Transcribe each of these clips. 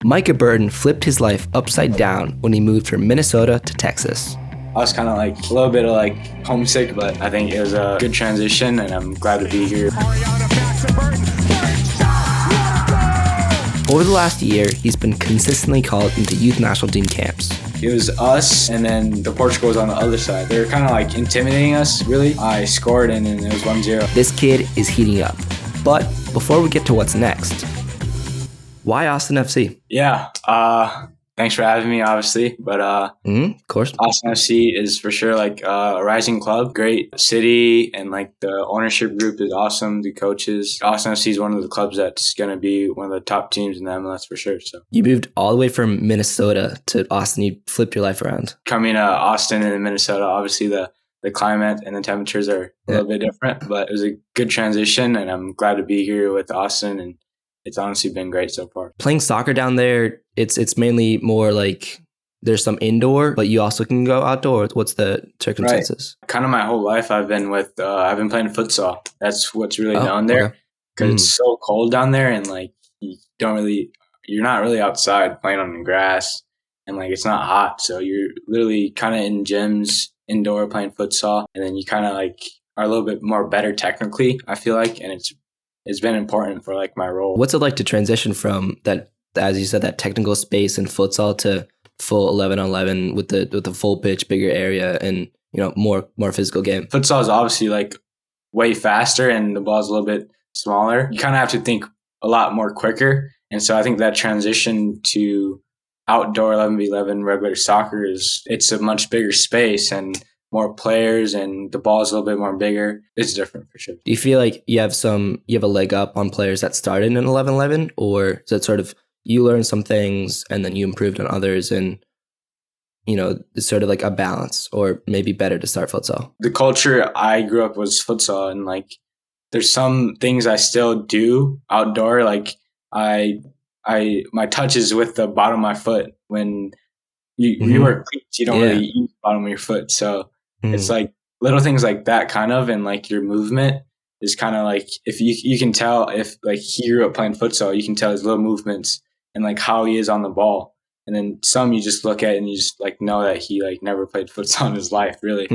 Micah Burton flipped his life upside down when he moved from Minnesota to Texas. I was kind of like a little bit of like homesick, but I think it was a good transition and I'm glad to be here. Over the last year, he's been consistently called into youth national team camps. It was us and then the Portugal was on the other side. They were kind of like intimidating us, really. I scored and then it was 1-0. This kid is heating up. But before we get to what's next, why Austin FC? Yeah, thanks for having me, obviously. But of course, Austin FC is for sure like a rising club, great city, and like the ownership group is awesome. The coaches, Austin FC is one of the clubs that's going to be one of the top teams in the MLS for sure. So you moved all the way from Minnesota to Austin. You flipped your life around. Coming to Austin and Minnesota, obviously the climate and the temperatures are a little bit different, but it was a good transition, and I'm glad to be here with Austin and. It's honestly been great so far. Playing soccer down there, it's mainly more like there's some indoor, but you also can go outdoor. What's the circumstances? Right. Kind of my whole life I've been playing futsal. That's what's really known there because it's so cold down there, and like you're not really outside playing on the grass, and like it's not hot, so you're literally kind of in gyms indoor playing futsal, and then you kind of like are a little bit more better technically, I feel like, and it's been important for like my role. What's it like to transition from that, as you said, that technical space in futsal to full 11-on-11 with the full pitch, bigger area, and more physical game? Futsal is obviously like way faster, and the ball's a little bit smaller. You kind of have to think a lot more quicker, and so I think that transition to outdoor 11v11 regular soccer it's a much bigger space and more players, and the ball is a little bit more bigger. It's different for sure. Do you feel like you have a leg up on players that started in 11-11, or is it sort of you learned some things and then you improved on others, and it's sort of like a balance, or maybe better to start futsal? The culture I grew up was futsal, and like there's some things I still do outdoor. Like my touch is with the bottom of my foot. When you wear cleats, you don't really use the bottom of your foot, so. It's like little things like that kind of, and like your movement is kind of like, if you can tell if like he grew up playing futsal, you can tell his little movements and like how he is on the ball. And then some you just look at and you just like know that he like never played futsal in his life, really.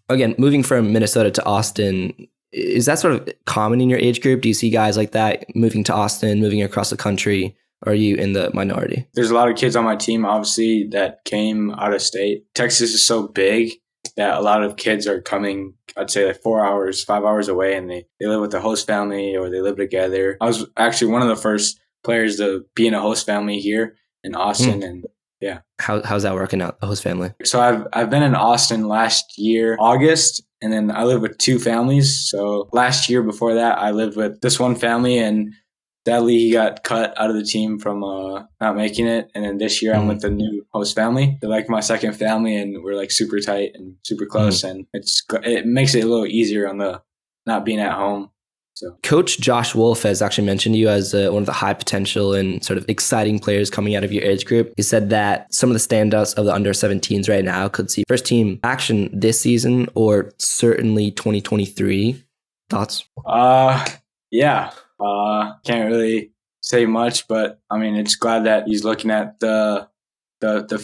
Again, moving from Minnesota to Austin, is that sort of common in your age group? Do you see guys like that moving to Austin, moving across the country? Or are you in the minority? There's a lot of kids on my team, obviously, that came out of state. Texas is so big that a lot of kids are coming, I'd say like 4 hours, 5 hours away, and they live with the host family or they live together. I was actually one of the first players to be in a host family here in Austin. And yeah. How's that working out, the host family? So I've been in Austin last year, August, and then I live with two families. So last year before that, I lived with this one family, and sadly, he got cut out of the team from not making it. And then this year, I'm with the new host family. They're like my second family, and we're like super tight and super close. And it makes it a little easier on the not being at home. So Coach Josh Wolff has actually mentioned you as one of the high potential and sort of exciting players coming out of your age group. He said that some of the standouts of the under 17s right now could see first team action this season or certainly 2023. Thoughts? Yeah. Can't really say much, but I mean, it's glad that he's looking at the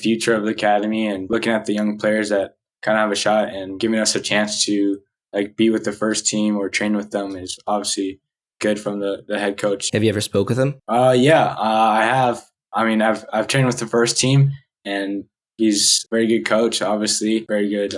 future of the academy and looking at the young players that kind of have a shot, and giving us a chance to like be with the first team or train with them is obviously good from the head coach. Have you ever spoke with him? Yeah, I have. I mean, I've trained with the first team, and he's a very good coach, obviously, very good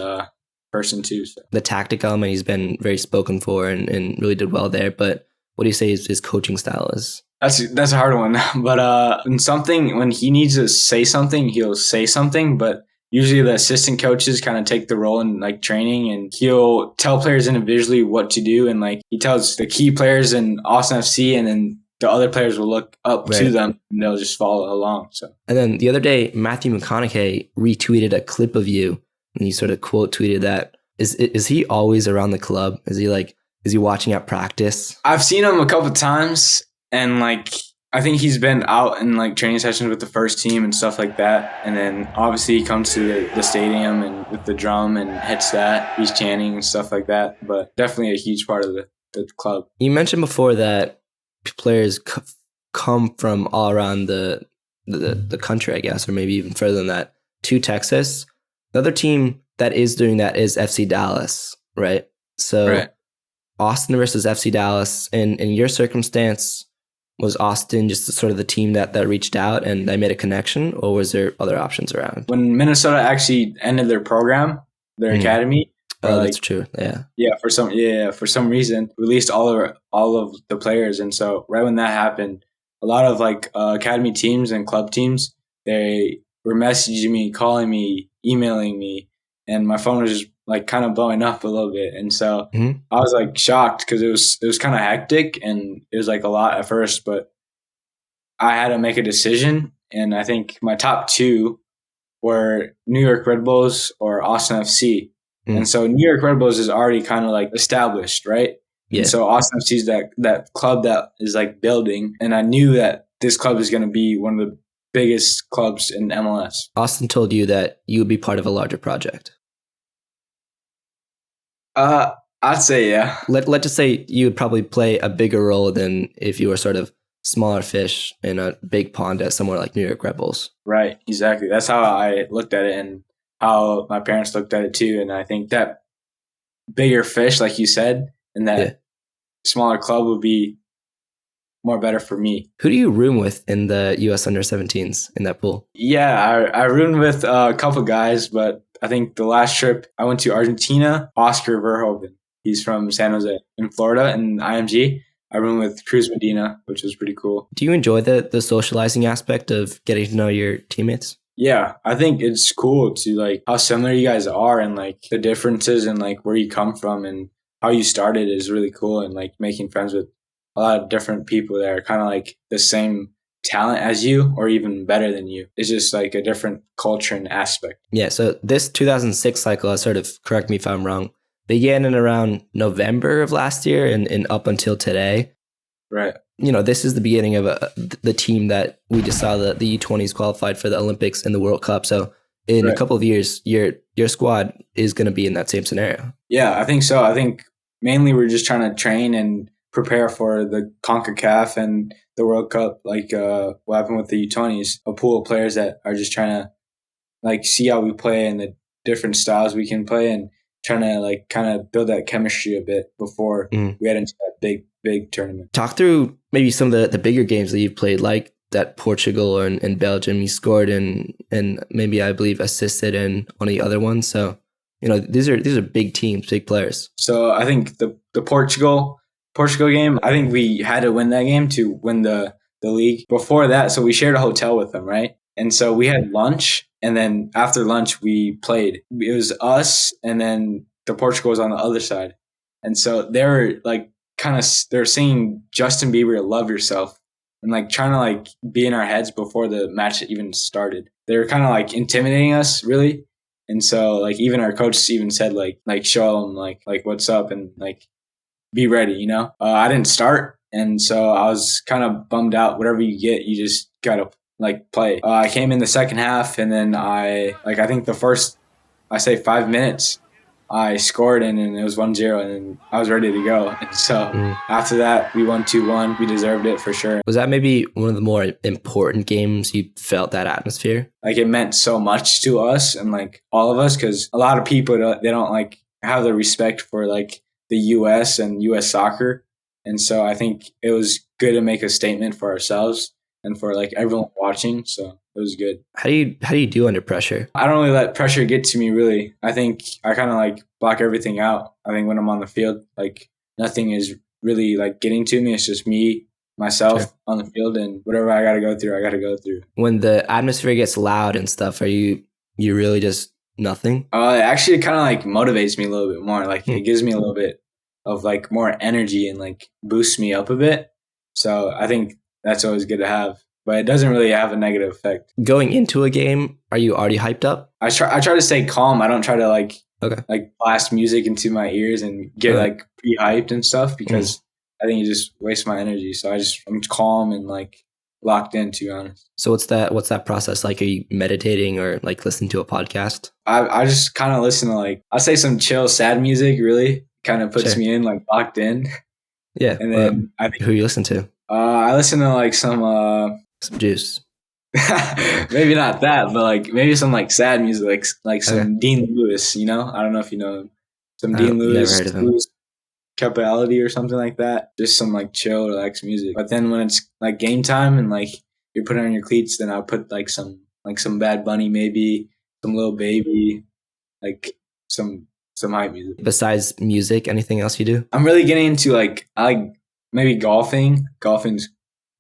person too. So. The tactic element, he's been very spoken for and really did well there, but what do you say his coaching style is? That's a hard one. But when he needs to say something, he'll say something. But usually the assistant coaches kind of take the role in like training, and he'll tell players individually what to do. And like he tells the key players in Austin FC, and then the other players will look up to them and they'll just follow along. So. And then the other day, Matthew McConaughey retweeted a clip of you, and you sort of quote tweeted that. Is he always around the club? Is he watching at practice? I've seen him a couple of times, and like I think he's been out in like training sessions with the first team and stuff like that. And then obviously he comes to the stadium and with the drum and hits that. He's chanting and stuff like that. But definitely a huge part of the club. You mentioned before that players come from all around the the country, I guess, or maybe even further than that, to Texas. The other team that is doing that is FC Dallas, right? So Right. Austin versus FC Dallas. In your circumstance, was Austin just sort of the team that reached out and they made a connection, or was there other options around? When Minnesota actually ended their program, their academy. Oh, that's true. Yeah. For some reason, released all of the players, and so right when that happened, a lot of like academy teams and club teams, they were messaging me, calling me, emailing me, and my phone was just like kind of blowing up a little bit, and so I was like shocked because it was kind of hectic and it was like a lot at first, but I had to make a decision, and I think my top two were New York Red Bulls or Austin FC. And so New York Red Bulls is already kind of like established, right? Yeah. And so Austin FC is that club that is like building. And I knew that this club is going to be one of the biggest clubs in MLS. Austin told you that you would be part of a larger project. I'd say, yeah. Let's just say you would probably play a bigger role than if you were sort of smaller fish in a big pond at somewhere like New York Red Bulls. Right, exactly. That's how I looked at it and how my parents looked at it too. And I think that bigger fish, like you said, and that smaller club would be more better for me. Who do you room with in the US Under-17s in that pool? Yeah, I roomed with a couple guys, but I think the last trip I went to Argentina, Oscar Verhoeven. He's from San Jose in Florida in IMG. I roomed with Cruz Medina, which was pretty cool. Do you enjoy the socializing aspect of getting to know your teammates? Yeah, I think it's cool to like how similar you guys are and like the differences and like where you come from and how you started is really cool, and like making friends with a lot of different people that are kind of like the same talent as you or even better than you. It's just like a different culture and aspect. Yeah, so this 2006 cycle, sort of, correct me if I'm wrong, began in around November of last year and up until today. Right. You know, this is the beginning of the team that we just saw the U20s qualified for the Olympics and the World Cup. So in a couple of years, your squad is going to be in that same scenario. Yeah, I think so. I think mainly we're just trying to train and prepare for the CONCACAF and the World Cup, like what happened with the U20s, a pool of players that are just trying to like see how we play and the different styles we can play and trying to like kind of build that chemistry a bit before we head into that big tournament. Talk through maybe some of the bigger games that you've played, like that Portugal and Belgium. You scored and maybe I believe assisted in one of the other ones. So, you know, these are big teams, big players. So I think the Portugal game, I think we had to win that game to win the league. Before that, so we shared a hotel with them, right? And so we had lunch, and then after lunch we played. It was us, and then the Portugal was on the other side. And so they were like they're singing Justin Bieber, Love Yourself, and like trying to like be in our heads before the match even started. They were kind of like intimidating us, really. And so like even our coach even said like show them like what's up and like be ready, you know. I didn't start, and so I was kind of bummed out. Whatever you get, you just gotta like play. I came in the second half, and then I think the first 5 minutes I scored, and it was 1-0, and I was ready to go. And so after that, we won 2-1. We deserved it for sure. Was that maybe one of the more important games you felt that atmosphere? Like it meant so much to us and like all of us, because a lot of people they don't like have the respect for like the U.S. and U.S. soccer. And so I think it was good to make a statement for ourselves and for like everyone watching. So it was good. How do you do under pressure? I don't really let pressure get to me, really. I think I kind of like block everything out. I think when I'm on the field, like nothing is really like getting to me. It's just me, myself on the field, and whatever I got to go through, I got to go through. When the atmosphere gets loud and stuff, are you really just nothing? Actually, it kind of like motivates me a little bit more. Like it gives me a little bit of like more energy and like boosts me up a bit. So I think that's always good to have, but it doesn't really have a negative effect. Going into a game, are you already hyped up? I try to stay calm. I don't try to like blast music into my ears and get like pre-hyped and stuff, because I think it just wastes my energy. So I'm calm and like locked in, to be honest. So what's that process like? Are you meditating or like listening to a podcast? I just kind of listen to like, I'll say some chill, sad music, really kind of puts me in like locked in. Yeah. And then who you listen to? I listen to like some Juice. Maybe not that, but like maybe some like sad music, like some Okay. Dean Lewis. I don't know if you know him. Some Dean Never Lewis, heard of him. Lewis Capaldi or something like that. Just some like chill, relaxed music. But then when it's like game time and like you're putting on your cleats, then I'll put like some Bad Bunny, maybe some Lil Baby, like some hype music. Besides music, anything else you do? I'm really getting into like I like maybe golfing. Golfing's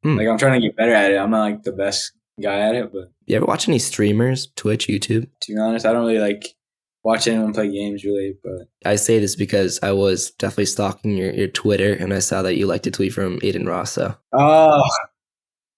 like I'm trying to get better at it. I'm not like the best guy at it, but You ever watch any streamers, Twitch, YouTube? to be honest, I don't really like watch anyone play games really. But I say this because I was definitely stalking your Twitter and I saw that you liked to tweet from Aiden Ross. So oh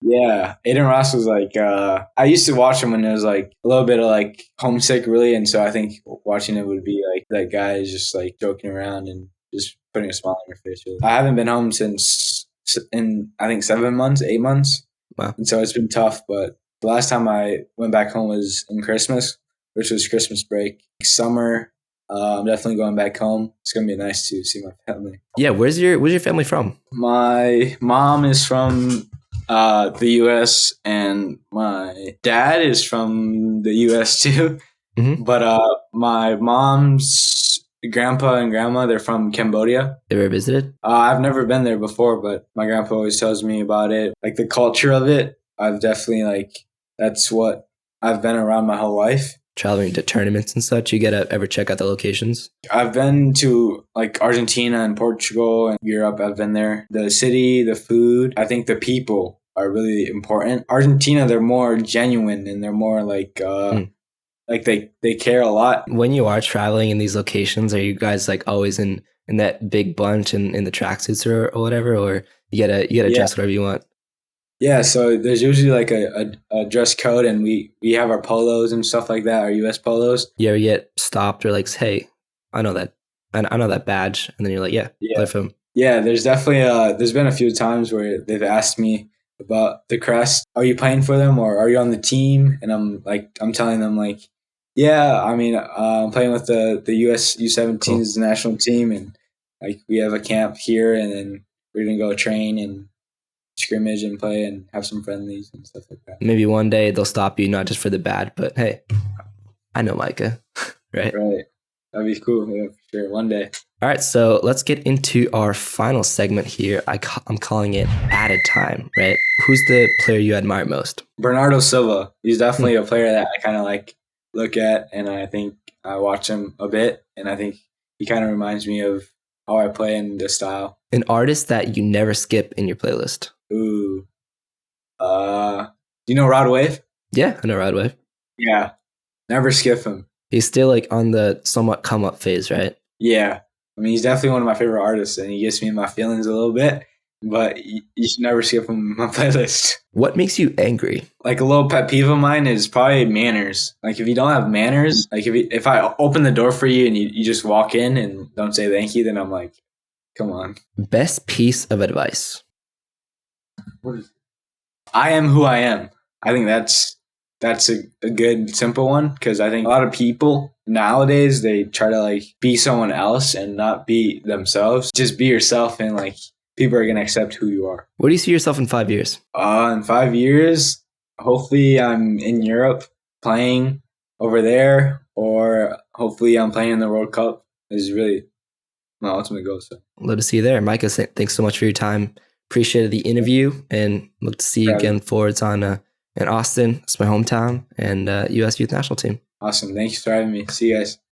yeah, Aiden Ross was like I used to watch him when it was like a little bit of like homesick really, and so I think watching it would be like that guy is just like joking around and just putting a smile on your face. Really. I haven't been home since in I think 7 months, 8 months. Wow. And so it's been tough, but the last time I went back home was in Christmas, which was Christmas break. Summer, I'm definitely going back home. It's gonna be nice to see my family. Yeah, where's your family from? My mom is from the U.S. and my dad is from the U.S. too. Mm-hmm. But my mom's grandpa and grandma, they're from Cambodia. Ever visited? I've never been there before, but my grandpa always tells me about it. Like the culture of it, I've definitely that's what I've been around my whole life. Traveling to tournaments and such, you get to ever check out the locations? I've been to like Argentina and Portugal and Europe. I've been there. The city, the food, I think the people are really important. Argentina, they're more genuine and they're more like they care a lot. When you are traveling in these locations, are you guys like always in that big bunch and in the tracksuits or whatever, or you gotta dress whatever you want? Yeah, so there's usually like a dress code, and we have our polos and stuff like that, our U.S. polos. You ever get stopped or like, hey, I know that badge, and then you're like, yeah. Play for them. Yeah, there's definitely there's been a few times where they've asked me about the crest. Are you playing for them or are you on the team? And I'm telling them like, yeah, I mean, I'm playing with the U.S. U17's national team, and like we have a camp here, and then we're gonna go train and scrimmage and play and have some friendlies and stuff like that. Maybe one day they'll stop you, not just for the bad, but hey, I know Micah, right? Right. That'd be cool. Yeah, for sure. One day. All right, so let's get into our final segment here. I'm calling it Added Time, right? Who's the player you admire most? Bernardo Silva. He's definitely a player that I kind of like look at, and I think I watch him a bit, and I think he kind of reminds me of how I play and the style. An artist that you never skip in your playlist. Ooh. Do you know Rod Wave? Yeah, I know Rod Wave. Yeah. Never skip him. He's still like on the somewhat come up phase, right? Yeah. I mean, he's definitely one of my favorite artists, and he gets me in my feelings a little bit, but you should never skip him on my playlist. What makes you angry? Like a little pet peeve of mine is probably manners. Like if you don't have manners, like if I open the door for you and you just walk in and don't say thank you, then I'm like, come on. Best piece of advice. I am who I am. I think that's a good simple one, because I think a lot of people nowadays, they try to like be someone else and not be themselves. Just be yourself, and like people are gonna accept who you are. Where do you see yourself in 5 years? In 5 years, hopefully I'm in Europe playing over there, or hopefully I'm playing in the World Cup. Is really my ultimate goal. So Love to see you there. Micah, thanks so much for your time. Appreciated the interview and look to see you again forwards on in Austin. It's my hometown, and US Youth National Team. Awesome. Thanks for having me. See you guys.